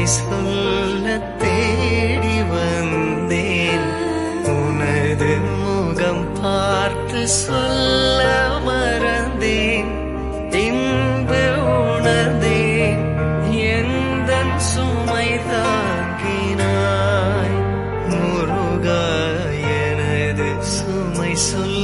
சொல்ல தேடி வந்தேன். உனது முகம் பார்த்து சொல்ல மறந்தேன். இன்று உணர்ந்தேன் எந்தன் சுமை தாங்கினாய். முருகா எனது சுமை சொல்ல